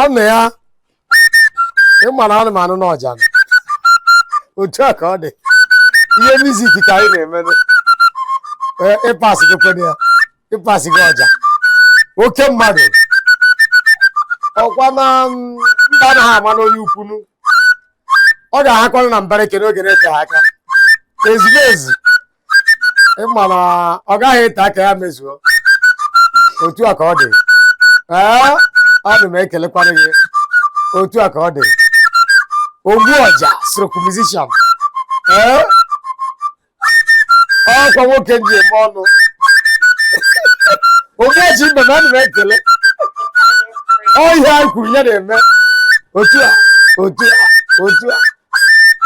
ọnụ ya ịma na anụmanụ n'ọja otu a ka ọ dị ihe mizik ka anyị na-emerụ ịpasị gị kwene ya ịpasị gị ọja oke mmadụ ọkwa na mba anaghị ama n'onye ukwunu ọ ga-ahakwanụ na mbara eke n'oge na-eteghị aka ezumezu ịma na ọ gaghị ete aka ya mezuo otu a ka ọ dị ana m ekelekwanụ gị otu a ka ọ dị ogbu ọja sirokwu musician ọkwa nwoke ji eme ọnụ ogbu ọja ibe na ana m ekele ihe anyị kwuru ya na-eme otu a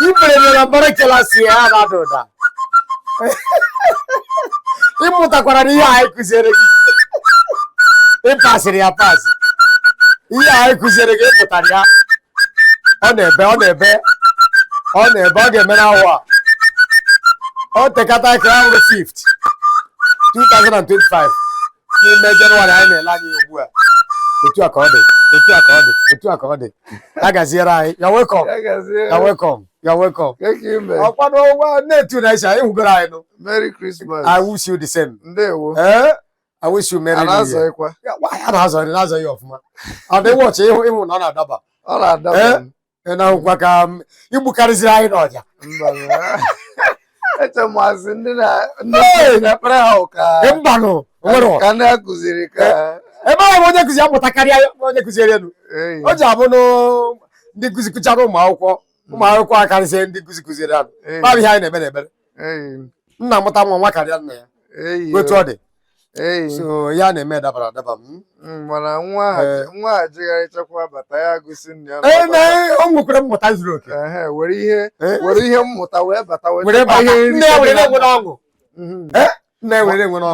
ibere mere mbara kelasi ha na-ada ụda ịmụtakwara na ihe anyị kụziere gị ịpasịrị ya pasị ihe anyị kụziere gị ịpụtara ya ọ na-ebe ọ ga-eme n'ahụ a ọ tekata aka ya hụrụ 5th 2025 n'ime Jenụwarị anyị na-ele anya ugbu a otu a ka ọ dị a gaziere anyị ya welcome ọkwado ụgwọ na-etu na ịcha ịhụgoro anyị nụ Merry Christmas. I wish you the same. Ndewo. I wish you Merry New Year. Ya na-azọ ya ọfụma. Ọ dị wọchị ịhụ na ọ na-adaba. Ọ na-adaba. Na-ahụkwa ka igbukarịziri anyị n'ọja. Echemazi ndị na-ekpere ha ụka. Mbanụ nwere ka na-akụziri ka ebe ahụ onye nkụzi amụta karịa onye kụziri elu. O ji abụ ndị nkụzi kụchara ụmụ akwụkwọ akarịsịa ndị nkụzi kụziri anụ. Babụ ihe anyị na-eme na-ebere. Nna mụta nwa karịa nna ya otu ọ dị so ya na-eme dabara adaba mana nwa a jegharịchakwa bata ya gosi nna ya o nwekwara mmụta zuru oke were ihe mmụta wee bata nne ya were na-enwe n'ọṅụ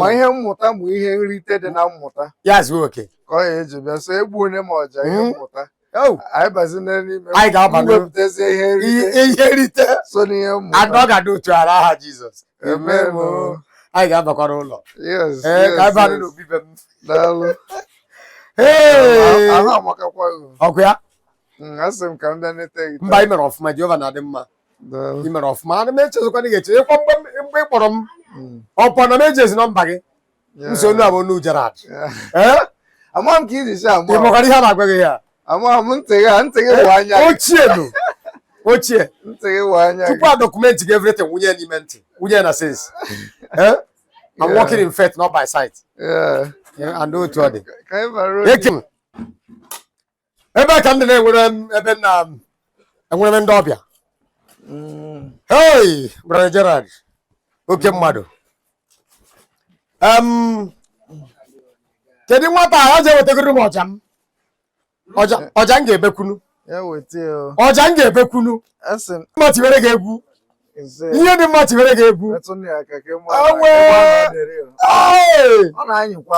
ma ihe mmụta bụ ihe nrite dị na mmụta ya zuo oke ka ọ ya eji bịa so egbu onye ma ọja ihe mmụta anyị bazina n'ime anyị ga-aba wepụtazie ihe nrite so n'ihe mmụta ọ ga-adị otu ara aha Jizọs anyị ga-abakwara ụlọ ka anyị baa n'obibe m ọkụ ya asị m ka m bịa nete gị mba ị mere ọfụma Jehova na-adị mma ị mere ọfụma ana m echezokwana ga-eche ịkwa mgbe ị kpọrọ m ọpọ na m ejezi nọmba gị nsonu abụ nu Gerald ama m ka iji si ama ị makwara ihe a na-agwa gị ya ama m ntị gị bụ anya ochie ntị gị bụ anya tupu a dokumenti gị everything wunye n'ime ntị wunye na sense I'm working in faith not by sight and otu ọ dị ebe ka ndị na-enwere ebe enwere ndị ọbịa hey brother Gerald oke mmadụ kedu nwata a je wetegoro m ọja m ọja m ga-ebekwunu ọja m ga-ebekwunu mma tiwere gị egwu ihe dị mma tiwere gị egwu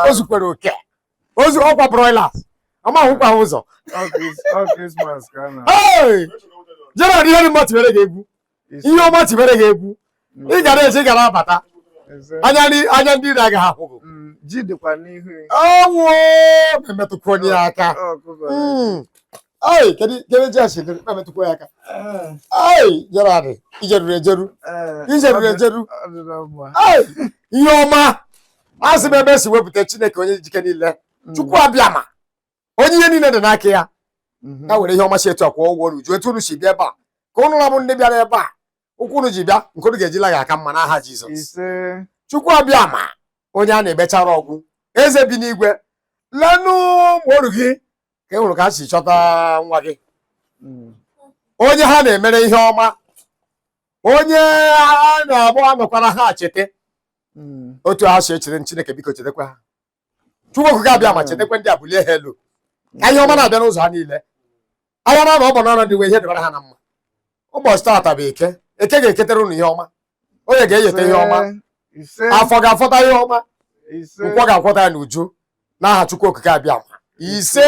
o zukwere oke ozu ọkwa broilers ama ahụkwa ha ụzọ Gerald ihe dị mma tiwere gị egwu ihe ọma tiwere gị egwu ị gara eji ị gara abata anya ndị na-agaghị ahụ ji dịkwa n'ihu ọnwụ emetụkwa onye ya aka kedu ji asị emetụkwa ya aka Gerald ijeruru ejeru ihe ọma asị m ebe si wepụta Chineke onye jike niile Chukwu abịama onye ihe niile dị n'aka ya ya were ihe ọma si etu akwa ụgwọ ruju etu unu si bịa ebe a ka ụnụ na bụ ndị bịara ebe a ụkwụ unu ji bịa nke unu ga-ejila ya aka mma n'aha Jizọs Chukwu abịama onye a na-ebechara ọgwụ eze bi n'igwe lenụ ma oru gị ka e hụrụ ka ha si chọta nwa gị onye ha na-emere ihe ọma onye ha na-abụ anọkwara ha chete otu ha si echere Chineke biko chetekwa ha Chukwu okike abịama chetekwa ndị a bulie ha elu ka ihe ọma na-abịa n'ụzọ ha niile anya na ọ bụ n'ọnụ dị ihe dịbara ha na mma ụbọchị taata bụ eke ga-eketara unu ihe ọma onye ga-eyeta ihe ọma afọ ga-afọta ihe ọma nkwọ ga-akwọta ya n'uju n'aha Chukwu okike abịama ise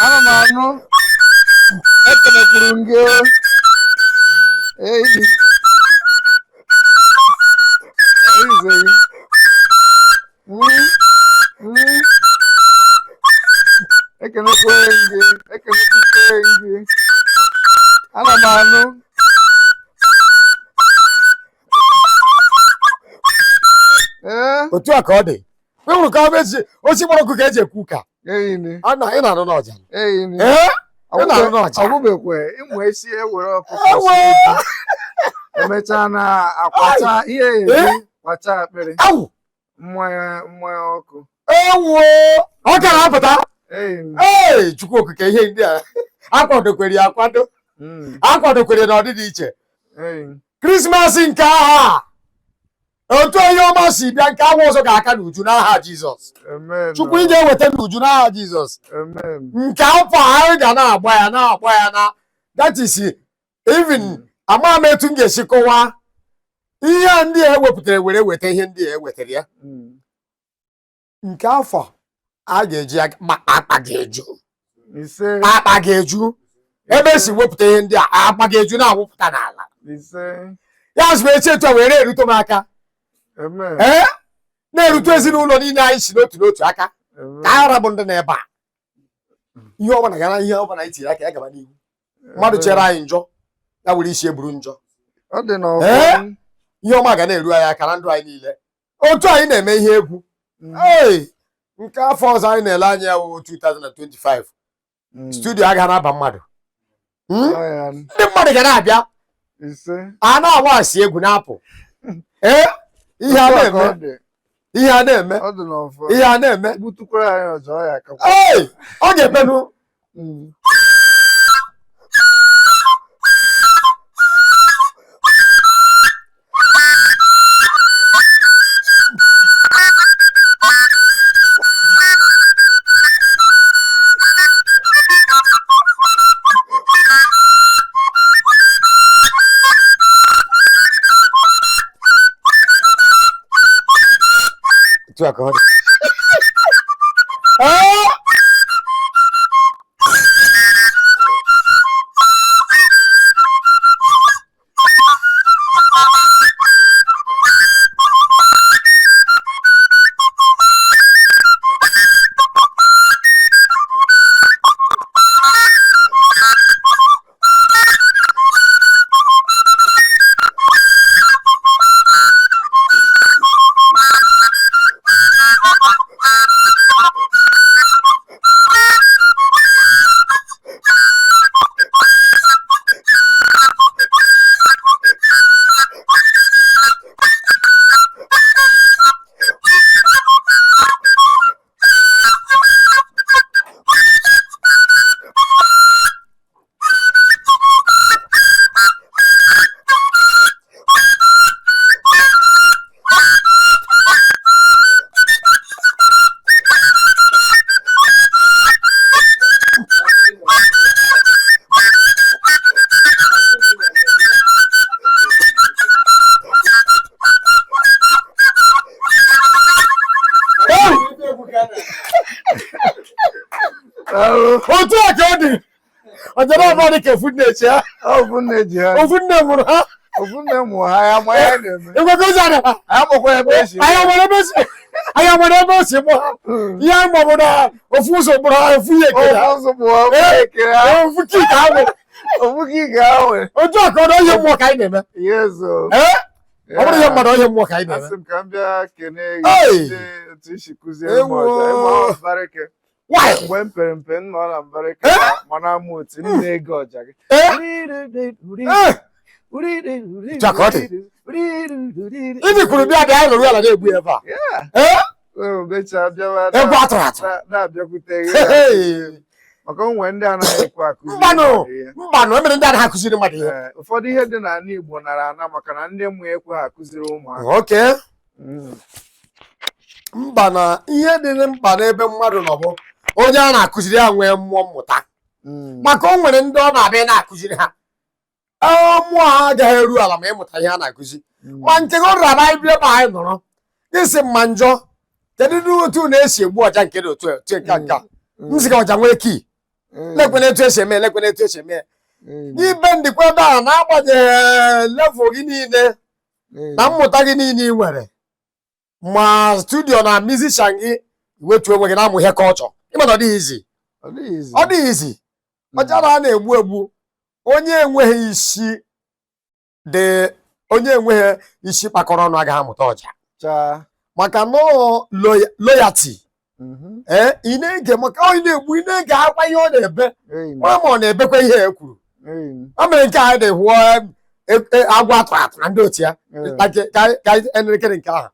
ana m anụ ekelekwuru m gị Ana m anụ. Otu a ka ọ dị. Nwere ka ọ bụ osi gbara ọkụ ka eji ekwu ka. Ị na-anụ n'ọja. Ị na-anụ n'ọja. Ọgwụbekwe ịmụ esi ewere ọkụkọ emechaa na akwacha ihe eri kwacha akpịrị mmanya ọkụ. Ewo ọ ka na-apụta. Chukwu okike ihe ndị a akwadokwere ya akwado. Akwadokwere na ọdịdị iche. Krismas nke aha otu onye ọma si bịa nke ahụ ọzọ ga-aka n'uju n'aha Jizọs. Chukwu ị ga-eweta n'uju n'aha Jizọs. Nke afọ anyị ga na-agba ya na that is even ama m etu m ga-esi kọwaa ihe ndị a ewepụtara were weta ihe ndị a ewetara ya. Nke afọ a ga-eji akpa ga-eju ebe esi wepụta ihe ndị a akpa ga-eju na-awụpụta n'ala ya zụrụ echi etu a were erute m aka na-erute ezinụlọ niile anyị si n'otu aka ka ara bụ ndị na-ebe a ihe ọbụla gara ihe ọbụla anyị tiri aka ya gaba n'ihu mmadụ chere anyị njọ ya were isi eburu njọ ihe ọma ga na-eru anyị aka na ndụ anyị niile otu anyị na-eme ihe egwu nke afọ ọzọ anyị na-ele anya ya 2025 studio agaghị na-aba mmadụ ndị mmadụ ga na-abịa a na-agbasi egwu na-apụ ihe a na-eme ọ ga-epenụ otu a ka ọ dị ọjọọ ọbụla ka efu nne-echi ha ofu nne mụrụ ha ya ma ya na-eme ịgwagozi ada ha anyị nwere ebe o si mụ ha ihe ma ọ bụ na ofu ụzọ mụrụ ha ofu ihe ekere ha ofu kik ha nwere otu a ka ọ dị ihe mmụọ ka anyị na-eme ọ bụrụ ihe mmadụ ihe mmụọ ka anyị na-eme mgbe m pere mpe nọ na Mbarịka mana ama otu nne ego ọja gị ịdị kwuru bịa bịa lụrụ ala na-egbu ebe a egwu atụrụ atụ na-abịakwute gị maka onwe ndị anaghị ekwe akụzi mbanụ emere ndị anaghị akụziri mmadụ ihe ụfọdụ ihe dị n'ala Igbo nara ana maka na ndị mmụọ ekwe ha akụziri ụmụaka mba na ihe dị mkpa n'ebe mmadụ nọ bụ onye a na-akụziri ha nwee mmụọ mmụta maka o nwere ndị ọ na-abịa na-akụziri ha mmụọ ha agaghị eru ala ma ịmụta ihe a na-akụzi ma nke gị rara anyị bịa ebe anyị nọrọ isi mma njọ kedu ndị otu na-esi egbu ọja nke dị otu nke nka nziga ọja nwee kii lekwena etu esi eme lekwena etu esi eme n'ibe ndịkwa ebe a na-agbanyeghị level gị niile na mmụta gị niile ị nwere ma studio na musician gị wetu onwe gị na-amụ ihe culture ịma na ọ dịghị izi ọ dịghị izi ọjara a na-egbu egbu onye enweghị isi kpakọrọ ọnụ agaghị amụta ọja maka no loyalty ị na-ege maka onye na-egbu ị na-ege akwa ihe ọ na-ebe ma ọ na-ebekwa ihe e kwuru o mere nke a na-ehu agwa atụ atụ na ndị otu ya ka elekere nke ahụ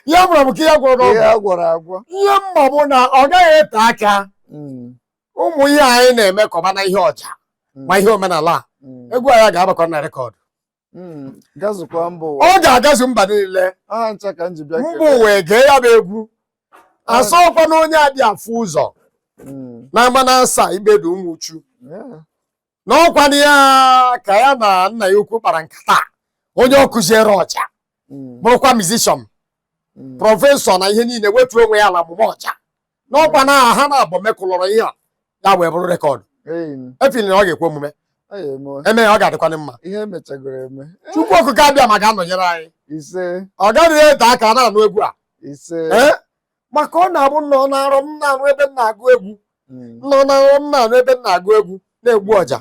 ihe gwara m ka ihe gwọrọ ihe mma bụ na ọ gaghị ete aka ụmụ ihe anyị na-eme kọba na ihe ọja ma ihe omenala a egwu anyị ga-agbakọ na rekọdụ ọ ga-agazu mba niile mba ụwa gee ya bụ egwu asọkwa na onye adị afụ ụzọ na-ama na nsa igbedu ụmụ uchu na ọkwana ya ka ya na nna ya ukwu kpara nkata onye ọ kụziere ọja bụrụkwa musician prọfesọ na ihe niile wetu onwe ya na ọmụmụ ọja n'ọkwa na ha na-abụ mekụlọrọ ihe a ya wee bụrụ rekọdụ efili na ọ ga-ekwe omume eme ya ọ ga-adịkwana mma Chukwu okike abịa ma ga-anọnyere anyị ọ gaghị ete aka na-anụ egwu a maka ọ na-abụ nna ọ na-arụ m na-anụ ebe m na-agụ egwu nna ọ na-arụ m na-anụ ebe m na-agụ egwu na-egbu ọja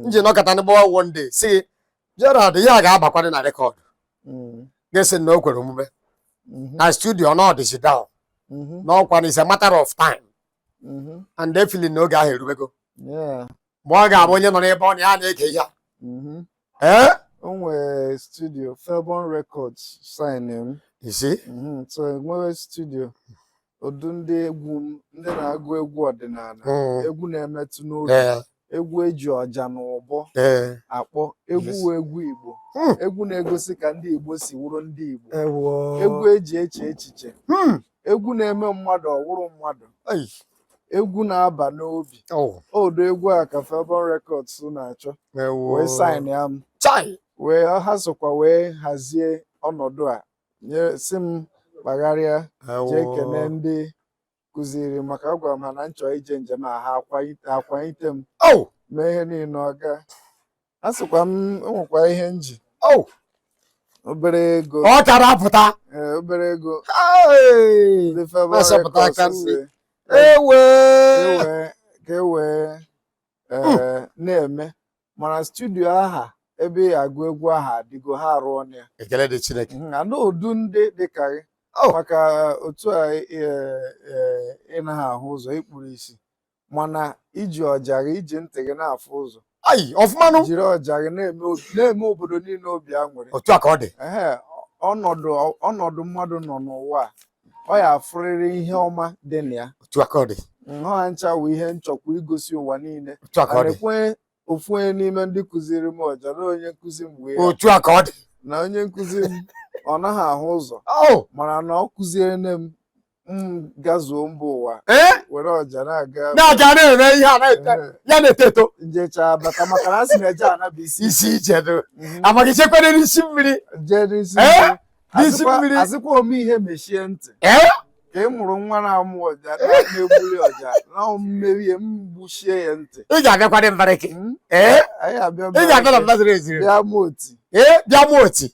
nji nọkọta n'gbawa one day si Gerald ya ga-abakwana na rekọdụ ga-esi na o kwere omume na studio na ọdịzi down n'ọkwa na is a matter of time and efili na oge ahụ erubego ma ọ ga-abụ onye nọ n'ebe ọ na ya na-ege ihe o nwere studio Fairborn Records sign m so nwere studio odu ndị egwu ndị na-agụ egwu ọdịnala egwu na-emetụ n'obi egwu eji ọja na ụbọ akpọ egwu Igbo egwu na-egosi ka ndị Igbo si wụrụ ndị Igbo egwu eji eche echiche egwu na-eme mmadụ ọwụrụ mmadụ egwu na-aba n'obi odo egwu a ka Fairborn Records na-achọ wee sign ya m wee ha sokwa wee hazie ọnọdụ a si m kpagharịa jee kene ndị kụziri maka agwara m ha na nchọ ije njem a ha akwanyite m mee ihe niile ọga a sịkwa m enwekwa ihe nji obere ego ọ kara apụta obere ego ka ewee na-eme mana studio aha ebe agụ egwu aha adịgo ha arụ ọnụ ya ekele dị Chineke ana odu ndị dịka gị maka otu a ịnaghị ahụ ụzọ ikpuru isi mana iji ọja gị iji ntị gị na-afụ ụzọ ọfụmanụ jiri ọja gị na-eme obodo niile obi aṅụrị otu a ka ọ dị ọnọdụ mmadụ nọ n'ụwa ọ ya afụrịrị ihe ọma dị na ya otu a ka ọ dị ha ncha wụ ihe nchọkwa igosi ụwa niile otu a ka ọ dị ofu onye n'ime ndị kụziri m ọja na onye nkụzi m wee otu a ka ọ dị na onye nkụzi m ọ naghị ahụ ụzọ mana na ọ kụziere nne m gazuo mba ụwa were ọja na-aga na-eme ihe ya na-eto eto njecha bata maka na asị na-eje anaba isi ijedo amaghị chekwere n'isi mmiri n'isi mmiri asịkwa ome ihe mechie ntị ka ị mụrụ nwa na-amụ ọja na-egbuli ọja na mmerie mgbuchie ya ntị ị ga-abịakwadị mbarịkị ị ga-abịa na mmadụ eziri bịa mụ oti bịa mụ oti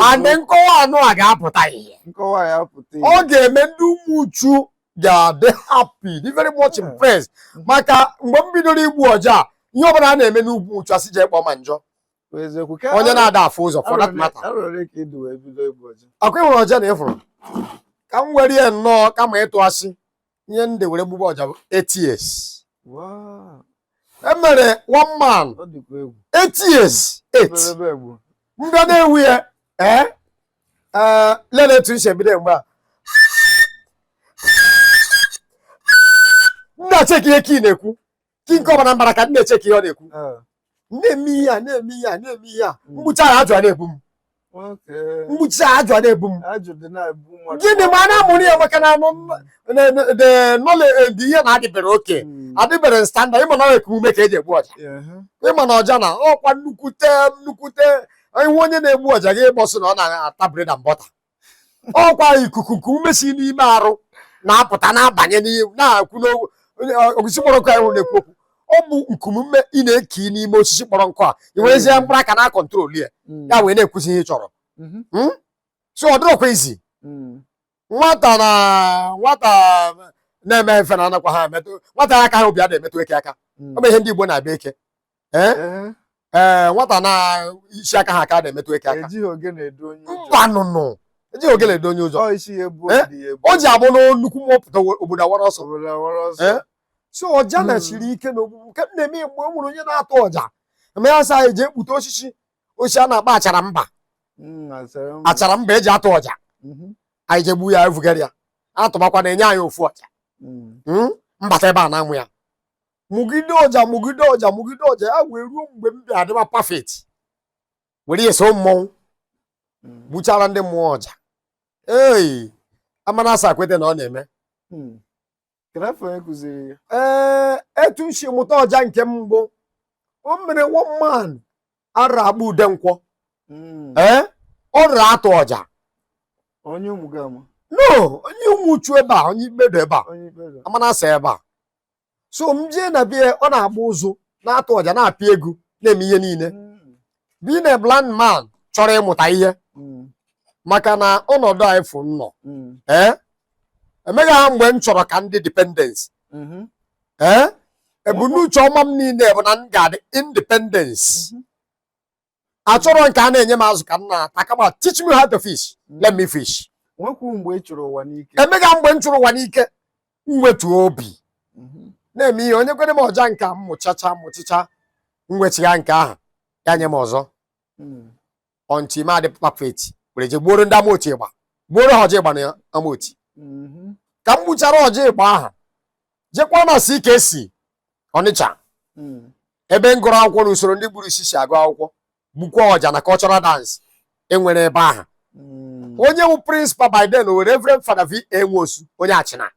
andị nkọwa anụ a ga-apụta ihe nkọwa ya apụta ọ ga-eme ndị ụmụ uchu ga-adị happy dị very much impressed maka mgbe m bidoro igbu ọja ihe ọbụla a na-eme n'ugwu uchu asị jee kpọọ ma njọ onye na-ada afụ ụzọ for that matter akwa ịhụrụ ọja na ịfụrụ ka m were ya nnọọ kama ịtụ asị ihe ndị were gbugbo ọja bụ 8 years Emere one man 8 years 8 mbịa na-ewu ya lele etu nche bido mgbe a na-echeki ihe ka ị na-ekwu ki nke ọbara mbara ka na-echeki ihe ọ na-ekwu na-eme ihe a na-eme ihe a na-eme ihe a mgbucha ajụ a na-ebu m mgbucha ajụ a na-ebu m gịnị ma a na-amụrụ ya maka na the knowledge ihe na-adịbere oke adịbere standard ịma na ọ ume ka eji egbu ọja ịma na ọja na ọkwa nnukwute ihu onye na-egbu ọja gị ịbọsụ na ọ na-ata bread and butter ọkwa ikuku nke ume si n'ime arụ na-apụta na-abanye na-ekwu n'osisi kpọrọ nkụ ahụ na-ekwu okwu ọ bụ nkume ị na-eki n'ime osisi kpọrọ nkụ a i werezie mkpụrụ aka na kọntrol ya wee na-ekwuzi ihe ị chọrọ so ọ dịrọkwa izi nwata na-eme efe na anakwa ha emetụ nwata aka ha obi a na-emetụ eke aka ọ bụ ihe ndị Igbo na-abịa eke nwata na isi aka ha aka na-emetụ eke aka mbanụnụ ejighị ogele edo onye ụzọ o ji abụ na nnukwu mmụpụta obodo awara ọsọ so ọja na-achiri ike n'ogbugbu nke na-eme mgbe o nwere onye na-atụ ọja eme ya sa eji ekpute osisi a na-akpa achara mba eji atụ ọja anyị jegbu ya evugara ya atụbakwa na-enye anyị ofu ọja mbata ebe a na-amụ ya mụgide ọja ya wee ruo mgbe m bịa adịba perfect were ya so mmọnwụ gbuchara ndị mmụọ ọja amana asa kwete na ọ na-eme etu nshi mụta ọja nke mbụ o mere one man ara agba ude nkwọ ọ rụrụ atụ ọja onye ụmụchu ebe a onye ikpedo ebe a amana asa ebe a so m jee na bie ọ na-agba ụzụ na-atụ ọja na-apịa egwu na-eme ihe niile being a blind man chọrọ ịmụta ihe maka na ọnọdụ anyị fụ nnọ emeghị ha mgbe m chọrọ ka ndị dependence ebumnuche ọma m niile bụ na m ga-adị independence achọrọ nke a na-enye m azụ ka m na-ata kama teach me how to fish let me fish emega mgbe m chụrụ ụwa n'ike m wetu obi na-eme ihe onye kwere m ọja nke a mụchicha m wechigha nke ahụ ya nye m ọzọ ọnti ma dị perfect were je gbuoro ndị amaoti ịgba gbuoro ha ọja ịgba na amaoti ka m gbuchara ọja ịgba aha jekwa na CKC Ọnịcha ebe m gụrụ akwụkwọ n'usoro ndị gburu isi si agụ akwụkwọ gbukwa ọja na cultural dance enwere ebe aha onye bụ principal by then o Reverend Father V. Enwosu onye achịna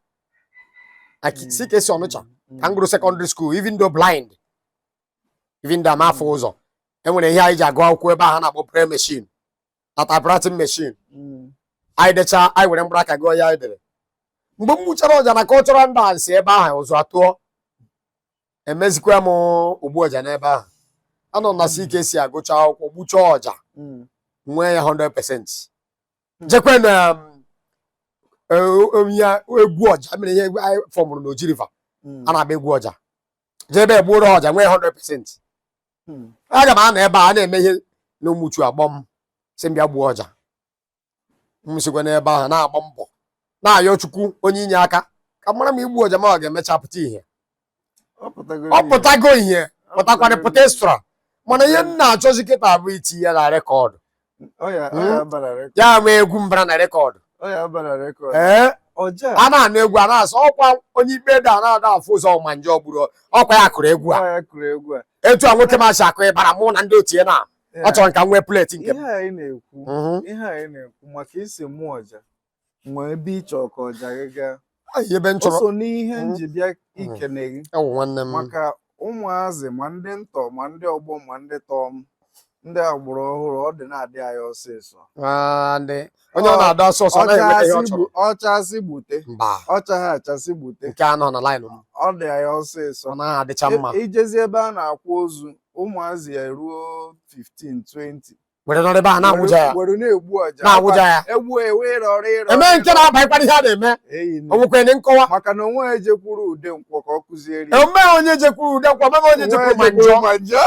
CKC Ọnịcha ka m gụrụ secondary school even though blind even though m afọ ụzọ enwere ihe anyị ji agụ akwụkwọ ebe aha na-akpọ prayer machine na typewriting machine anyị decha anyị were mkpụrụ aka gụọ ya anyị dere mgbe m gbuchara ọja na cultural dance ebe ahụ ụzọ atụọ emezikwa m ogbu ọja n'ebe ahụ anọ na CKC agụcha akwụkwọ gbuchaa ọja nwee ya 100% jekwe na egwu ọja mere ihe anyị fọmụrụ na Oji River a na-agba egwu ọja jee ebe egbuoro ọja nwee 100%. Aga m anọ ebe a na-eme ihe na ụmụchu agbọ m si mbịa gbuo ọja m sikwa n'ebe ahụ na-agba mbọ na-ayọ Chukwu onye inye aka ka mara m igbu ọja ma ọ ga-emechapụta ihe ọ pụtago ihe pụtakwana pụta extra mana ihe m na-achọzi kịta bụ iti ya na rekọdụ ya mee egwu mbara na rekọdụ a na-anụ egwu a na-asọ ọkwa onye ikpe da na-ada afụ ụzọ ma nje ọgburu ọkwa ya kụrụ egwu a etu a nwoke machi akụ ịbara mụ na ndị otie na ọ chọrọ nka nwee pleti nke ihe anyị na-ekwu maka isi mụ ọja nwee ebe ịchọ ka ọja gị gaa ebe m chọrọ so n'ihe nji bịa ikene gị maka ụmụazị ma ndị ntọ ma ndị ọgbọ ma ndị tọm ndị agbụrụ ọhụrụ ọ dị na-adị anyị ọsịsọ onye ọ na-adọ ọsọsọ ọchasị gbute ọcha ha achasị gbute nke anọ na line ọ dị anyị ọsịsọ na-adịcha mma ijezi ebe a na-akwa ozu ụmụazị ya ruo 15 20 were nọrọ ebe a na-awụja ya were na-egbu ọja na-awụja ya egbu ewe rọrọ eme nke na-abaịkwa ihe a na-eme onwekwene nkọwa maka na onwe ejekwuru ude nkwọ ka ọ kụzieri eme onye jekwuru ude nkwa meme onye jekwuru ma njọ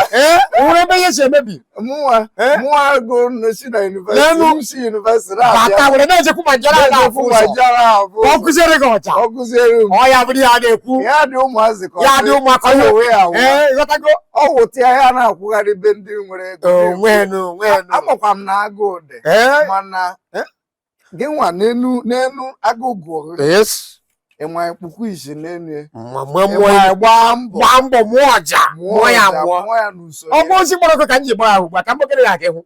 nwere ebe ihe si emebi mụnwa go si na yunivesiti bata were na-ejekwu ma njọ na-afụ ụzọ ka ọ kụziere gị ọcha ọ ya bụrụ ya na-ekwu ya dị ụmụazị ka ya dị ụmụaka ịghọtago ọ wụta ya na-akwụgharị be ndị nwere ego amakwa m na agụụ dị mana gị nwa n'enu agụgụ ịma puku isi n'enu gbaa mbọ mụọ ọja mụọ ya mụọ ọ bụ ozi gbara ọkụ ka m ji gbaa ahụ gba ka mgbakere ya aka ịhụ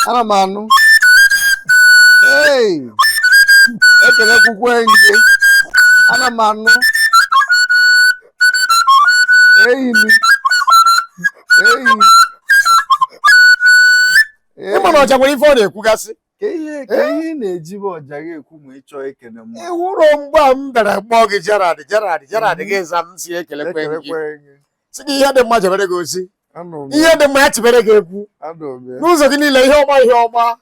ana m anụ ekelekwukwe gị ana m anụ ịma na ọja nwere ife ọ na-ekwugasị ka ihe ị na-eji bụ ọja gị ekwu ma ị chọọ ekele m ịhụrụ mgbe a m bịara kpọọ gị Gerald gị za m si ekelekwe gị si gị ihe dị mma jebere gị ozi ihe dị mma ya chibere gị ekwu n'ụzọ gị niile ihe ọma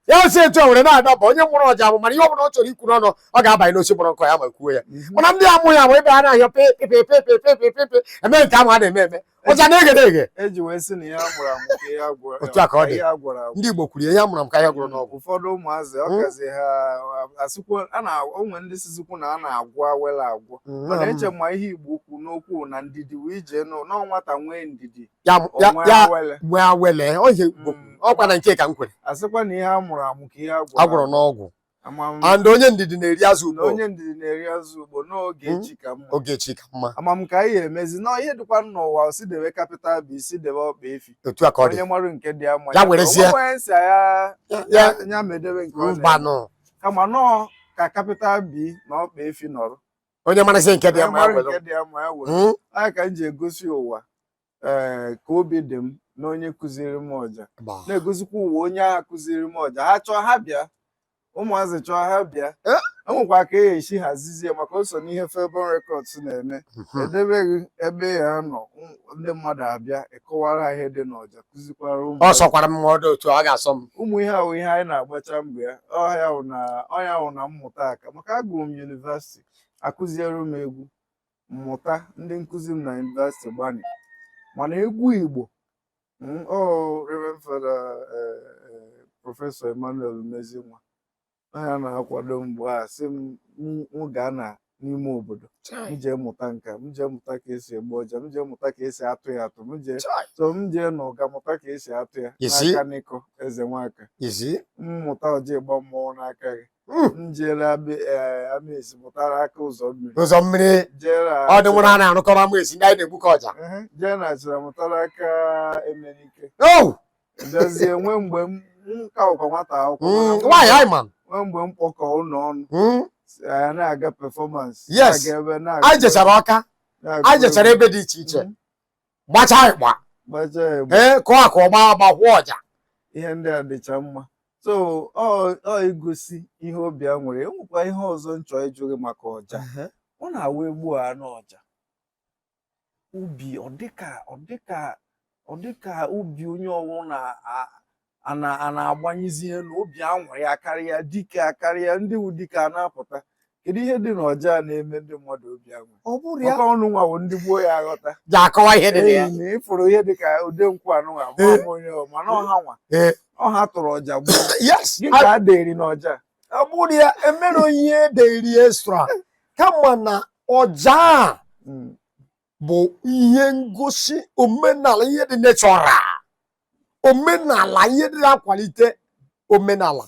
ya si etu a were na-adaba onye mụrụ ọja bụ mana ihe ọ bụla ọ chọrọ ikwu n'ọnụ ọ ga-abanye n'osi kpọrọ nkọ ya ma kwuo ya mana ndị amụghị amụ ebe a na-ahịọ pepepepepepepe eme nke ahụ a na-eme eme ọja na-egede ege otu a ka ọ dị ndị Igbo kwuru ihe a mụrụ m ka ya gwụrụ n'ọgwụ ụfọdụ ụmụazị ọkazi ha asịkwa onwe ndị sizikwu na a na-agwọ awele agwọ mana eche ma ihe Igbo kwu n'okwu na ndidi wee ije nọ nwata nwee ndidi ya nwee awele ọkwa na nke ka m kwere asịkwa na ihe a mụrụ amụ ka ihe agwụrụ n'ọgwụ and onye ndidi na-eri azụ ugbo n'oge echi ka mma amam ka anyị emezi na ihe dịkwa n'ụwa osidebe capital B sidebe ọkpa efi otu a ka ọ dị onye marụ nke dị ama ya werezie ya medebe nke mbanụ kama nọọ ka capital B na ọkpa efi nọrọ onye marazi nke dị ama ya were anyị ka m ji egosi ụwa ka obi dị m na onye kụziri m ọja na-egosikwa ụwa onye agha kụziri m ọja ha chọọ ha bịa ụmụazị chọọ ha bịa enwekwa ka e esi hazizie maka o so n'ihe Favour Records na-eme edebeghị ebe ya nọ ndị mmadụ abịa ịkọwara ihe dị n'ọja kụzikwara ụmụ ọ sọkwara m ọdụ otu ọ ga-asọ m ụmụ ihe ahụ ihe anyị na-agbacha mbọ ya ọya hụ na mmụta aka maka agụrụ m yunivesiti akụziere m egwu mmụta ndị nkụzi m na yunivesiti gbani mana egwu Igbo Reverend Father Prọfesọ Emmanuel Mezinwa anya na-akwado mgbe a sị m gaa n'ime obodo m jee mụta nka m jee mụta ka esi egbu ọja m jee mụta ka esi atụ ya atụ m jee n'ụga mụta ka esi atụ ya n'aka Niko Eze Nwaka mmụta ọja ịgba mmọnwụ n'aka gị m jere Amaesi mụtara aka ụzọ mmiri ọ dị nwere a na-arụkọrọ Amaesi ndị anyị na-egbukọ ọja jee na Achịra mụtara aka Emenike bịazie nwee mgbe m ka ụkwa nwata akwụkwọ nwee mgbe m kpọkọ ụlọ ọnụ ya na-aga performance anyị jechara Ọka anyị jechara ebe dị iche iche gbachaa ịgba kụọ aka ọgbakwụ ọja ihe ndị a dịcha mma so ọ igosi ihe obi a nwere enwekwa ihe ọzọ nchọ ịjụghị maka ọja ọ na-awa egbu a n'ọja ubi ọ dịka ubi onye ọwụ a na-agbanyizi ihe na obi anwụrụ ya karịa dike akarịa ndị dike a na-apụta kedu ihe dị n'ọja na-eme ndị mmadụ obi anwụrụ maka ọnụ nwawo ndị gboo ya aghọta na ịfụrụ ihe dịka ode nkwụ anụnwa onye mana ọha tụrụ ọja gboo gị ka a deri n'ọja abụrụ ya emere ihe deri extra kama na ọja bụ ihe ngosi omenala ihe dị natural omenala ihe dị na-akwalite omenala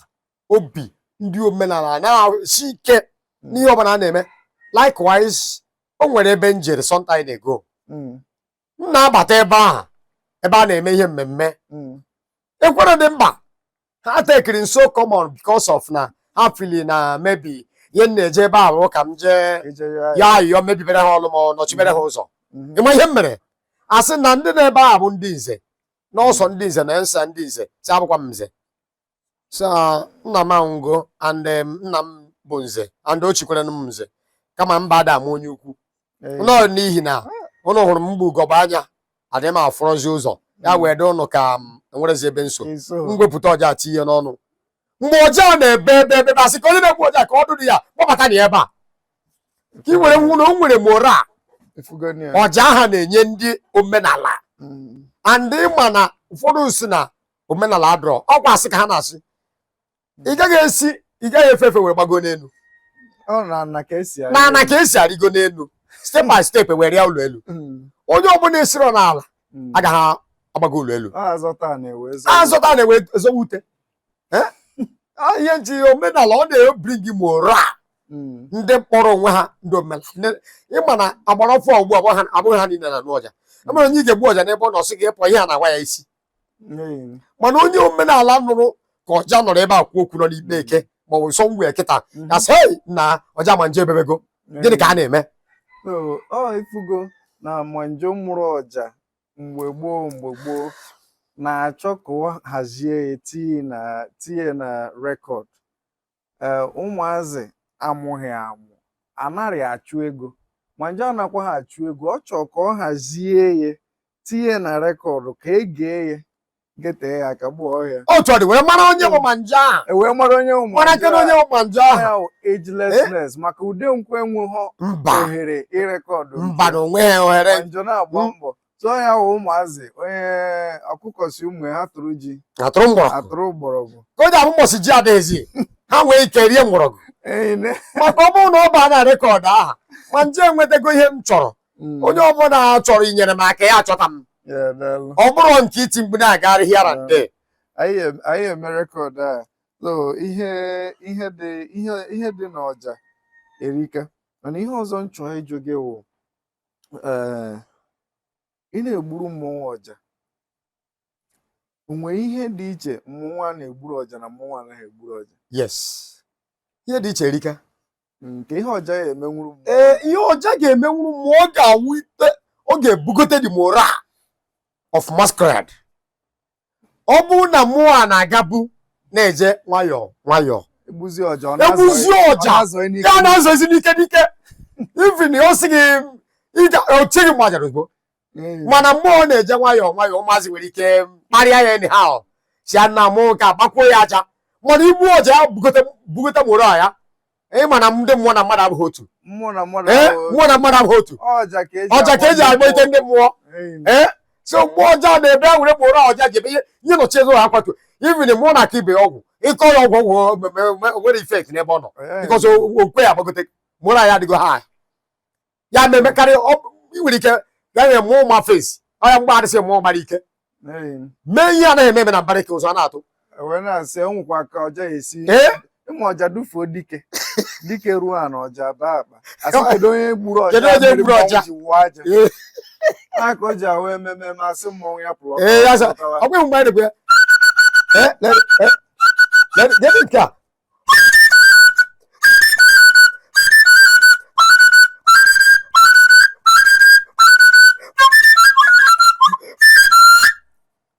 obi ndị omenala na-esi ike n'ihe ọbụla a na-eme likewise o nwere ebe m jere sometime ago m na-abata ebe a na-eme ihe mmemme ekwere dị mba ha tekiri nso common because of na ha fili na maybe ihe na-eje ebe ahụ ka m jee ya ayọ mebibere ha ọlụ ma nọchibere ha ụzọ ịma ihe m mere a sị na ndị na-ebe ahụ bụ ndị nze n'ọsọ ndị nze na nsa ndị nze si abụkwa m nze so nna m anwụgo and nna m bụ nze and o chikwere m nze kama mba ada m onye ukwu nọ n'ihi na ụnụ hụrụ m mgbe ugogbe anya adị m afọrọzi ụzọ ya wee dị ụnụ ka enwerezi ebe nso mwepụta ọja tinye n'ọnụ mgbe ọja na-ebe ebe asị ka onye na-egbu ọja ka ọ dụrụ ya kpọbata na ebe a ka ị were nwụ na o nwere mora ọja aha na-enye ndị omenala andị ma na ụfọdụ si na omenala adọrọ ọkwa asị ka ha na-asị ị gaghị efe efe were gbago n'elu na ana ka esi arịgo n'elu step by step were ya ụlọ elu onye ọbụla esiro n'ala agaghị agbago ụlọ elu azọta na-ewe ezowe ute ihe nji omenala ọ na-ebringi mora ndị mkpọrọ onwe ha ndị omenala ịma na agbara ọfọ ugbu abụghị ha niile na n'ọja emere onye ga-egbu ọja n'ebe ọ nọ sị ga-ịpụ ihe a na-agwa ya isi mana onye omenala nụrụ ka ọja nọrọ ebe a kwuo okwu nọ n'ikpe eke ma ọ bụ nsọ mgbe kịta ya sị na ọja ma nje ebebego gịnị ka a na-eme ifugo na manjo mụrụ ọja mgbe gboo na-achọ ka ọ hazie ya tinye na rekọd ụmụazị amụghị amụ anaghị achụ ego manjo anakwa ha achụ ego ọ chọrọ ka ọ hazie ya tinye na rekọdụ ka e gee ya gete ya ka gbuo ya otu ọ dị wee mara onye bụ manjo a wee mara onye bụ manjo ahụ agelessness maka ude nkwe enweghị ohere ịrekọdụ mba na onwe ha ohere manjo na-agba mbọ tụọ ya wụ ụmụazị onye ọkụkọ si ụmụ ha tụrụ ji atụrụ mgbọrọgwụ ka o ji abụ mbọsị ji adaezi ha nwee ike rie mgbọrọgwụ maka ọ bụrụ na ọ baa na rekọdụ aha ma nje enwetago ihe m chọrọ onye ọbụla chọrọ inyere m aka ya achọta m ọ bụrụ nke iti mgbe na-agagharị hịara nde anyị eme rekọdụ a so ihe dị n'ọja erika mana ihe ọzọ m chọrọ ịjụ gị wụ ị na-egburu mmọnwụ ọja onwe ihe dị iche mmọnwụ a na-egburu ọja na mmọnwụ anaghị egburu ọja yes ihe dị iche erika nke ihe ọja ya emenwuru ihe ọja ga-emenwuru ma ọ ga-awụ ite ọ ga-ebugote the moral of masquerade ọ bụrụ na mmụọ a na-agabu na-eje nwayọọ nwayọọ egbuzi ọja ya na-azọzi n'ike n'ike even o si gị ocheghị mgbajara ozugbo mana mmụọ na-eje nwayọọ nwayọọ ụmụazị nwere ike kparịa ya anyhow si na mụ ka agbakwuo ya aja mana igbu ọja ya bugote moral ya ịma na ndị mmụọ na mmadụ abụghị otu mmụọ na mmadụ abụghị otu ọja ka eji agbalite ndị mmụọ so mmụọ ọja na-ebe were gboro ọja ji ebe ihe nọchi ezo ha kwatu even mmụọ na-aka ibe ọgwụ ịkọ ya ọgwụ nwere effect n'ebe ọ nọ because okwe ya agbagote moral ya adịgo ha ya na-emekarị ị nwere ike gaghị mmụọ ma face ọya mgbe adịsị mmụọ gbara ike mee ihe anaghị eme na mbara ike ụzọ a na-atụ na-asị enwekwa ka ọja esi ịmụ ọja dufuo dike ruo a na ọja baa akpa asị kedu onye gburu ọja ji wụọ aja aka o ji ahụ ememe masị mmọnwụ ya pụrụ ọgwụ mgbe anyị ya nke a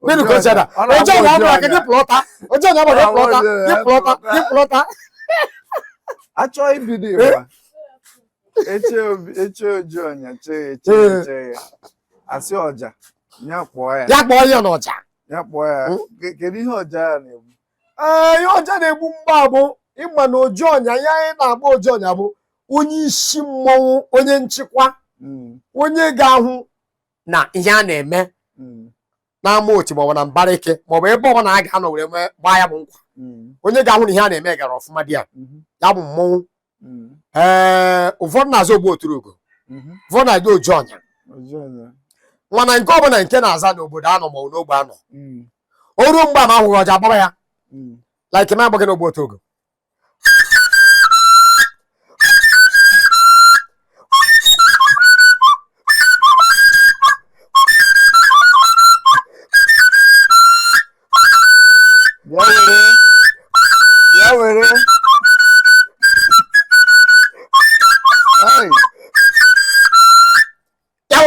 Menu consider. Oja na abụọ ka gị plọta. Oja na abụọ gị plọta. Achọ ibido ịwa. Eche oji ọnya che ya. Asị ọja. Ya kpọọ ya. Ya kpọọ ya n'ọja. Ya kpọọ ya. Kedu ihe ọja ya na-egbu? Ihe ọja na-egbu mgba bụ ịma na oji ọnya ya anyị na-agba oji ọnya bụ onye isi mmọnwụ onye nchịkwa onye ga-ahụ na ihe a na-eme n'ama ochi maọbụ na mbara ike maọbụ ebe ọbụla a ga-anọ were gbaa ya bụ nkwa onye ga-ahụ na ihe a na-eme gara ọfụma dị ya bụ mmọnwụ ụfọdụ na-aza ogbu oturugo ụfọdụ na-aga oji ọnya mana nke ọbụla nke na-aza n'obodo anọ maọbụ n'ogbe anọ o ruo mgbe ama ahụghị ọja agbara ya like m agbaghị n'ogbe oturugo Ya were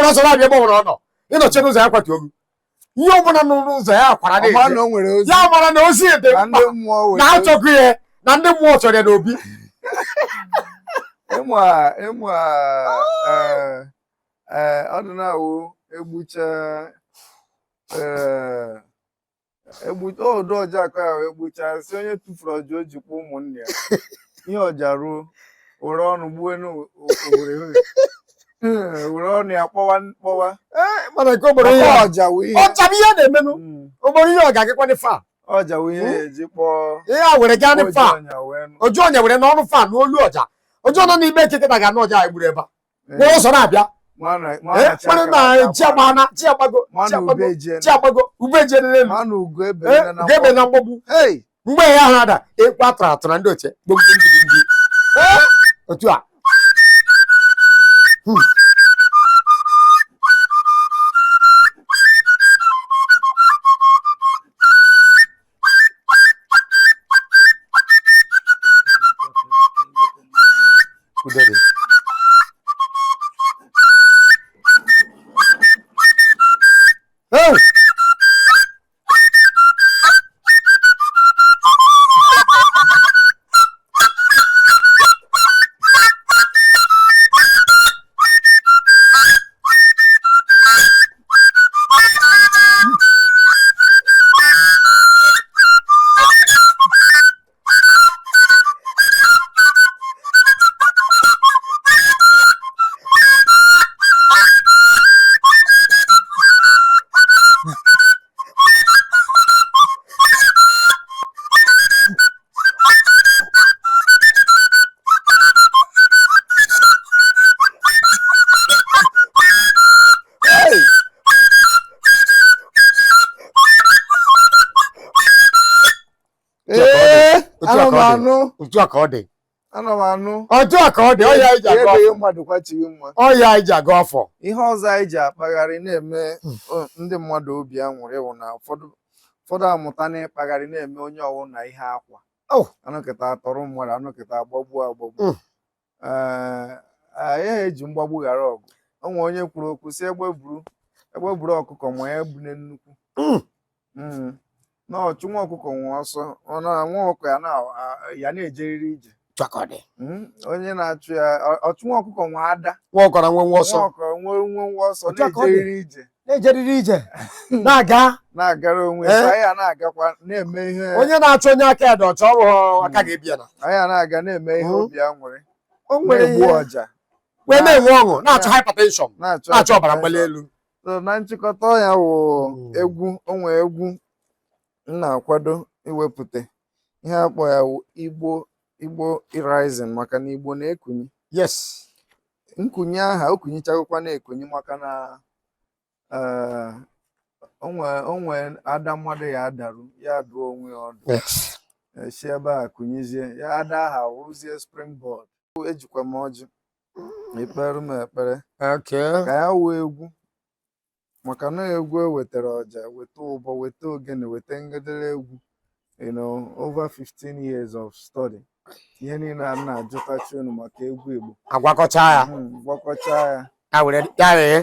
ọsọ na-abịa ebe ọbụla ọ nọ ịnọchi n'ụzọ ya kwatu ogu ihe ọbụla n'ụzọ ya akwara ya mara na ozi ede na achọghị ya na ndị mmụọ chọrọ ya n'obi ọdịnawo egbucha odo ọja akọ ya wee gbucha si onye tụfuru ọja o jikwa ụmụnne ya ihe ọja ruo were ọnụ gbuo were ọnụ ya kpọwa mana nke ogboro ihe ọja wụ ihe ọcha bụ ihe na-emenụ ogboro ihe ọ ga-agakwa n'ịfa ọja wụ ihe eji kpọọ ihe a were gaa n'ịfa oju ọnya were n'ọnụ fa n'olu ọja oju ọnọ n'ime ekeke na ga n'ọja egburu ebe a nwere ụzọ na-abịa mmanụ na ji agbana ji agbago ube je n'elu ugebe na mgbagbu mgbe ya ha ada ekwe atụrụ atụ na ndị oche gbogbo ndị otu a otu a ka ọ dị otu a ka ọ dị ọya iji aga ọfọ ihe ọzọ anyị ji akpagharị na-eme ndị mmadụ obi aṅụrị wụ na ụfọdụ amụta na ịkpagharị na-eme onye ọwụ na ihe akwa anụkịta atọrọ mmadụ anụkịta agbagbu anyị eji mgbagbu ghara ọgụ onwe onye kwuru okwu si egbe buru ọkụkọ ma ya bune nnukwu n'ọchụ nwa ọkụkọ nwe ọsọ nwa ọkụkọ ya na-ejeriri ije onye na-achụ ya ọchụ nwa ọkụkọ nwe ada nwa ọkọrọ nwe nwa ọsọ na-ejeriri ije na-agara onwe ya na-agakwa na-eme ihe onye na-achụ onye aka ya dị ọcha ọrụ aka ga-ebia na anyị na-aga na-eme ihe obi aṅụrị na-egbu ọja wee na-enwe ọṅụ na-achọ hypertension na-achọ ọbara mgbali elu na nchịkọta ya wụ egwu onwe egwu m na-akwado iwepụta ihe akpọ ya wụ Igbo rising maka na Igbo na-ekunyi yes nkunye aha okunyichakwa na-ekunyi maka na onwe ada mmadụ ya adaru ya dụọ onwe ya ọdụ si ebe a kunyizie ya ada aha wụrụzie springboard ejikwa m ọjị ekpere m ekpere ka ya wụ egwu maka na egwu ewetara ọja weta ụbọ weta ogene weta ngedere egwu over 15 years of study ihe niile a na-ajụtachi unu maka egwu Igbo agwakọcha ya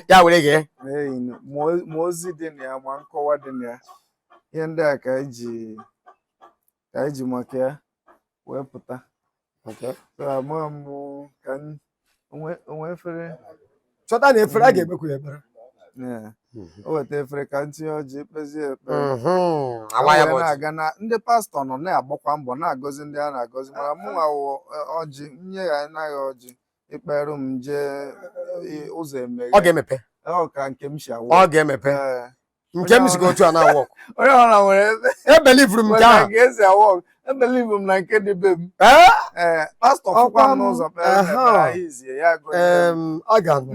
ya were gị ma ozi dị na ya ma nkọwa dị na ya ihe ndị a ka eji maka ya wee pụta ama m ka onwe efere chọta na efere a ga-emekwu ya ebere o weta efere ka ntinye ọjị kpezie ekpere na-aga na ndị pastọ nọ na-agbakwa mbọ na-agọzi ndị a na-agọzi mana mụ nwawo ọjị nye ya anaghị ọjị ikperụ m jee ụzọ emeghe ọ ga-emepe ka nke m si awụ ọ ga-emepe nke m si otu a na-awọ onye ọra nwere ebelivuru m nke ahụ ga-esi awọ ebelivu m na nke dị be m pastọ fụkwa m n'ụzọ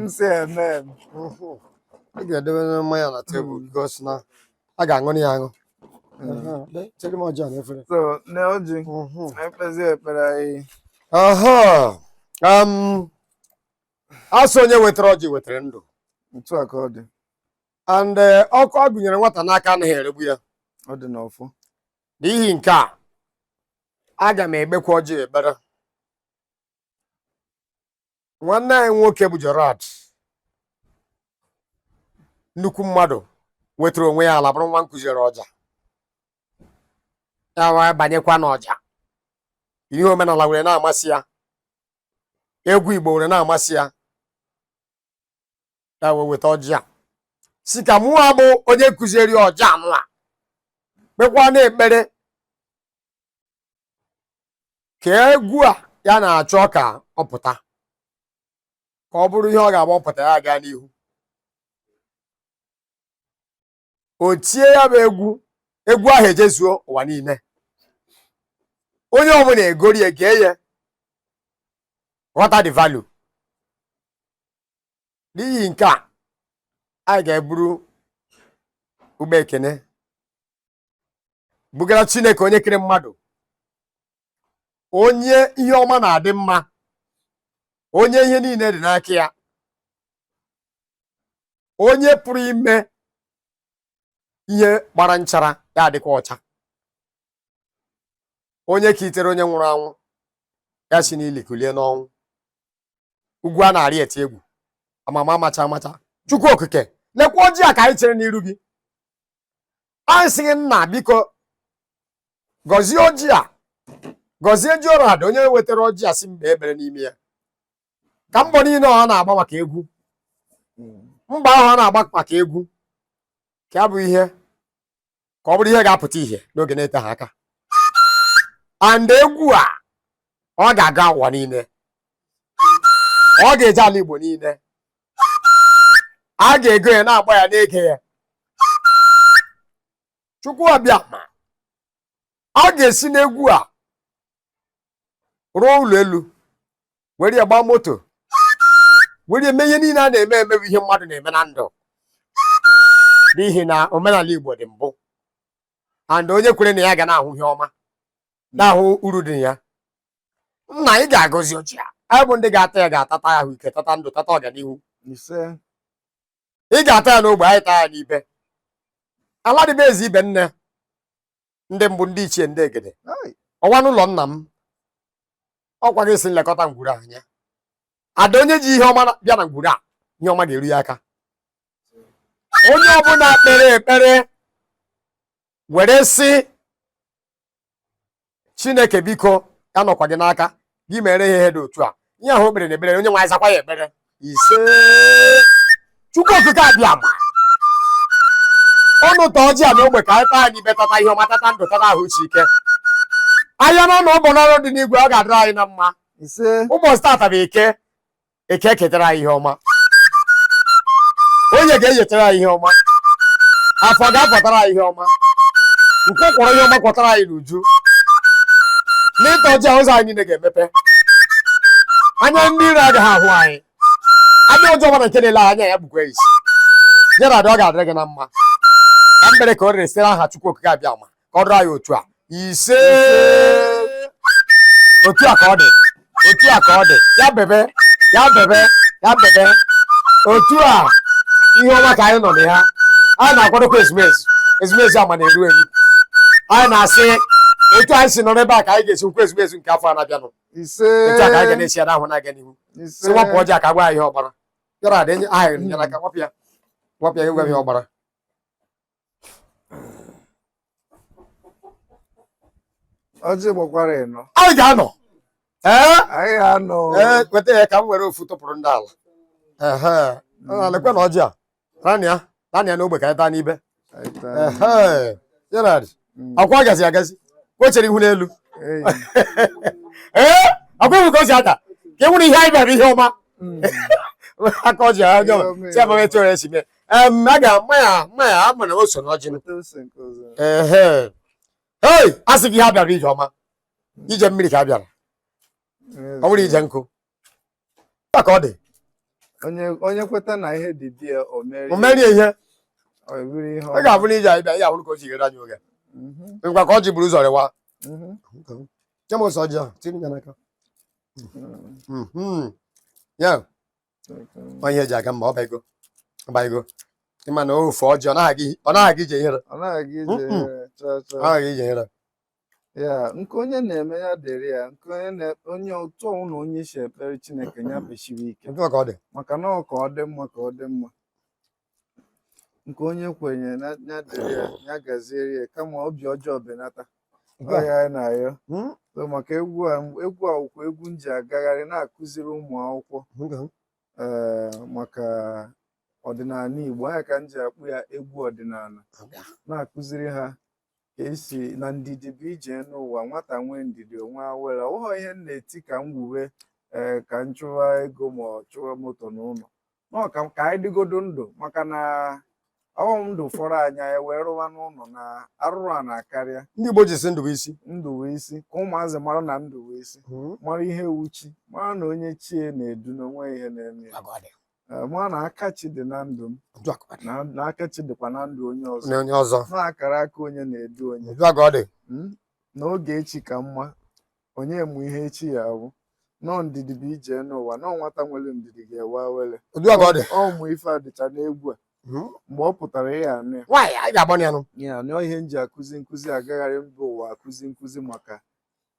nsị eme a ga-edobe mmanya na tebụl gosi na a ga-aṅụ ya aṅụ na ọjị ekpezi ekpere anyị asị onye wetara ọjị wetara ndụ otu a ka ọ dị and ọkụ ọ gụnyere nwata n'aka anaghị eregbu ya ọ dị n'ọfọ n'ihi nke a aga m egbekwa ọjị ekpere nwanne anyị nwoke bụ Gerald nnukwu mmadụ wetara onwe ya ala bụrụ nwa nkụziere ọja ya wee banyekwa n'ọja ihe omenala were na-amasị ya egwu Igbo were na-amasị ya ya wee weta ọjị a si ka mụ abụ onye kụzieri ọja anụla kpekwa na-ekpere ka egwu a ya na-achọ ka ọ pụta ka ọ bụrụ ihe ọ ga-agba pụta ya gaa n'ihu o tie ya bụ egwu ahụ ejezuo ụwa niile onye ọbụla egori gee ya ghọta the value n'ihi nke a anyị ga-eburu ugbo ekene bugara Chineke onye kere mmadụ onye ihe ọma na-adị mma onye ihe niile dị n'aka ya onye pụrụ ime ihe gbara nchara ya adịkwa ọcha onye ka itere onye nwụrụ anwụ ya si n'ili kulie n'ọnwụ ugwu a na-arị eti egwu amama amacha amacha Chukwu okike lekwa ojii a ka anyị chere n'iru gị anyị sịghị nna biko gọzie ojii a gọzie ji ọrụ ada onye wetara ojii a si mgbe ebere n'ime ya ka mbọ niile ọ na-agba maka egwu mba ahụ ọ na-agba maka egwu ka ya bụ ihe ka ọ bụrụ ihe ga-apụta ihe n'oge na-eteghị aka and egwu a ọ ga-aga ụwa niile ọ ga-eje ala Igbo niile a ga-ego ya na-agba ya na-ege ya Chukwu Obiama a ga-esi n'egwu a rụọ ụlọ elu were ya gbaa moto were eme ihe niile a na-eme emebi ihe mmadụ na-eme na ndụ n'ihi na omenala Igbo dị mbụ and onye kwere na ya ga na-ahụ ihe ọma na-ahụ uru dị ya nna ị ga-agọzi ochie anyị bụ ndị ga-ata ya ga-atata ya ahụ ike tata ndụ tata ọganihu ị ga-ata ya n'ogbe anyị taa ya n'ibe ala dịbe ezi ibe nne ndị mbụ ndị ichie ndị egede ọnwa n'ụlọ nna m ọkwa gị si nlekọta ngwuru anya ada onye ji ihe ọma bịa na ngwuru a ihe ọma ga-eru ya aka onye ọbụla kpere ekpere were sị Chineke biko ya nọkwa gị n'aka gị mere ihe dị otu a ihe ahụ o kpere na ekpere onye nwaanyị zakwa ya ekpere ise Chukwu okike Abịama ọnụ ta ọjị a na ogbe ka anyị taa anyị betata ihe ọma tata ndụ tata ahụ uche ike anya na ọ bụ n'ọrụ dị n'igwe ọ ga-adịrị anyị na mma ụbọchị tata bụ eke ketara anyị ihe ọma onye ga-enyetara anyị ihe ọma afọ ga-apụtara anyị ihe ọma nke kwọrọ ihe ọma kwọtara anyị n'uju n'ịta ọjị a ụzọ anyị niile ga-emepe anya ndị ire agaghị ahụ anyị anya ọjọọ ọbụla nke na-ele anya ya bụkwa isi nyere ada ọ ga-adịrị gị na mma ka m mere ka o resịrị aha Chukwu okike Abịama ka ọ dụrụ anyị otu a ise otu a ka ọ dị otu a ka ọ dị ya bebe ya bebe ya bebe otu a ihe ọma ka anyị nọ na ya anyị na-akwadokwa ezumezu ama na-eru eru anyị na-asị otu anyị si nọ n'ebe a ka anyị ga-esi nkwa ezumezu nke afọ a na-abịanụ otu a ka anyị ga na-esi ya n'ahụ na-aga n'ihu si nwapụ ọjọọ ka gwa ihe ọgbara yọrọ ada enye aha nyere aka wapụ ya ịgwa ihe ọgbara ọjị gbakwara ịnọ anyị ga-anọ anyị ga-anọ weta ya ka m were ofu tụpụrụ ndị ala lekwe na ọjị a naanị ya n'ogbe ka anyị taa n'ibe Gerald akwa agazi agazi kwechere ihu n'elu akwa ewu ka o si ata ka e nwere ihe anyị bịara ihe ọma aka ọjị ọjọọ si amaghị etu ya si mee a ga-ama ya ama na o so n'ọjị a sị gị ha bịara ije ọma ije mmiri ka a bịara ọ bụrụ ije nkụ ka ọ dị onye kweta na ihe dị bịa o merie ihe ọ ọ ga-abụ na ije anyị bịa ihe ahụrụ ka o ji ghere anyị oge ngwa ka ọ ji buru ụzọ rịwa nye m ụzọ ọjị ahụ tinye ya n'aka ya onye eji aga mma ọ bago ịma na ofe ọjị ọ naghị ije ihere ije ihere ya nke onye na-eme ya dịrị ya nke onye otu ọnwụ na onye si ekpere Chineke ya kpechiri ike maka na ọ ka ọ dị mma ka ọ dị mma nke onye kwenye ya dịrị ya gaziere ya kama obi ọjọọ benata ọ ya na-ayọ maka egwu a wụkwa egwu m ji agagharị na-akụziri ụmụ akwụkwọ maka ọdịnala Igbo anya ka m ji akpụ ya egwu ọdịnala na-akụziri ha ka esi na ndidi bụ ije n'ụwa nwata nwee ndidi onwe awere ọwụghọ ihe m na-eti ka m wuwe ka m chụwa ego ma ọ chụwa moto n'ụlọ ka anyị dịgodo ndụ maka na ọghọm ndụ fọrọ anya ya wee rụwa n'ụlọ na arụrụ a na-akarịa. Ndị Igbo ji si ndụ bụ isi ka ụmụazị mara na ndụ bụ isi mara ihe wuchi mara na onye chie na-edu n'onwe ihe na-eme ya mara na akachi dị na ndụ m na akachi dịkwa na ndụ onye ọzọ na akara aka onye na-edu onye n'oge echi ka mma onye mụ ihe echi ya awụ nọ ndidi bụ ije n'ụwa nọ nwata nwere ndidi ga-ewe awere ọmụ ife a dịcha n'egwu a mgbe ọ pụtara ihe anụ ya anụ ihe m ji akụzi nkụzi agagharị mba ụwa akụzi nkụzi maka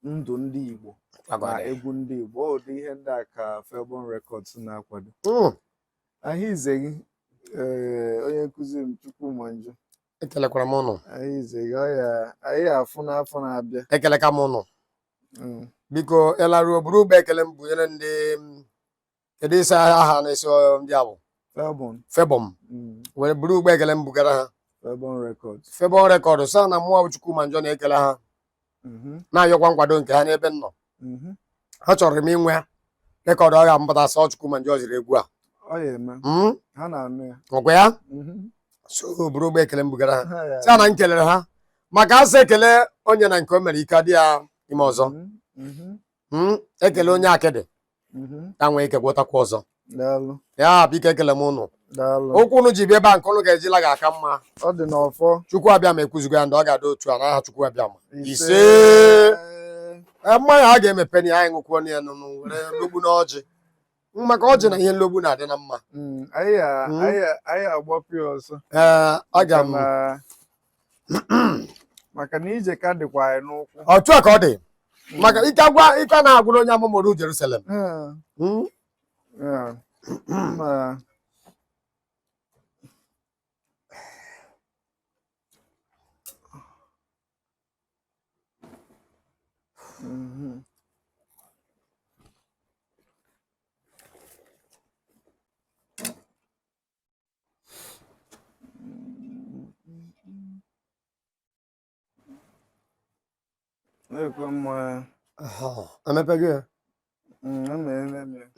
ndụ ndị Igbo na egwu ndị Igbo ụdị ihe ndị a ka Felborn Records na-akwado. Ahụ ize gị onye nkụzi m Chukwumanjo, ekelekwara m ụnụ. Ahụ ize gị anyị afụ n'afọ na-abịa ekeleka m ụnụ biko elaruo buru ụgbọ ekele m bunyere ndị kedu isi aha na-esi ndị abụ Felborn were buru ụgbọ ekele m bugara ha Felborn Records sa na mụọ Chukwumanjo na-ekele ha na-ayọkwa nkwado nke ha n'ebe m nọ. Ha chọrọ m inwe rekọdụ ọ ga-ampụta sọ Chukwumanjo jiri egwu a ọkwa ya so buru ụgbọ ekele m bugara ha si na m kelere ha maka asị ekele onye na nke o mere ike dị ya ime ọzọ ekele onye akịdị ka nwee ike gwọtakwa ọzọ ya biko ekele m ụnụ okwu ụnụ ji bịa ebe a nke ụnụ ga-ejila gị aka mma ọ dị n'ọfọ Chukwu abịa ma ekwuzigo ya ndị ọ ga-adị otu a n'aha Chukwu abịa ma ise mmanya a ga-emepe na anyị ṅụkwuo ya nụnụ were logbu na ọjị maka ọjị na ihe nlogbu na-adị na mma anyị agbapụ ya ọsọ aga m maka na ije ka dịkwa anyị n'ụkwụ otu a ka ọ dị maka ike na-agwụrụ onye amụmụrụ Jerusalem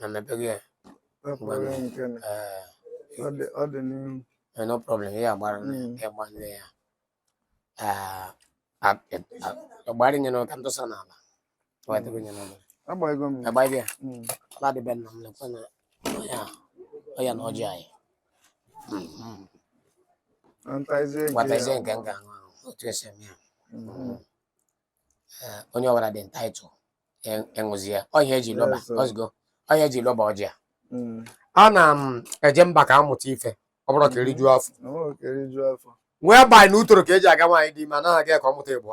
emepego ya ọ dị n'ihu no problem ya gbara ya gbara nye n'ụka ntụsa n'ala agbaghị ya ala dịbe nna m lekwa na ọya na ọjị anyị nwatazie nke nga otu esi eme ya onye ọbụla dị ntaịtụ enwuzi ya ọhịa eji lọba ozgo ọhịa eji lọba ọjị a ana m eje mba ka amụta ife ọ bụrụ ka erijuo afọ nwee baị na utoro ka eji aga nwaanyị dị ime anaghị aga ka ọ mụta ịbụ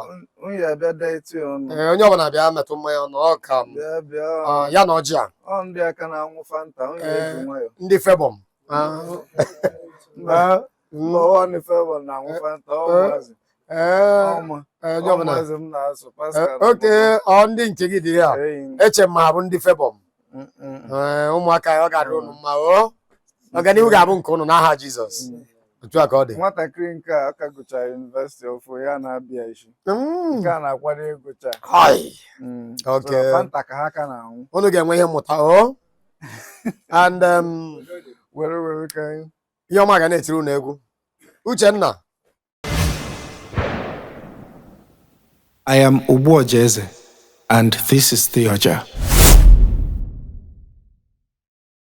onye ọbụla bịa metụ mmanya ọnụ ọka ya na ọjị a ndị Felborn oke ndị nke gị dị ya eche m ha bụ ndị Felborn ụmụaka ya ọ ga-adị ụnụ mma ọganihu ga-abụ nke ụnụ n'aha Jizọs otu a ka ọ dị. Nwatakịrị nke a aka gụchara University of ya na-abịa isi nke a na-akwado ịgụcha fanta ka ha ka na-anwụ ụnụ ga-enwe ihe mmụta and were ka ihe ọma ga na-etiri ụnụ egwu Uchenna. I am Oja Eze, and this is the Oja.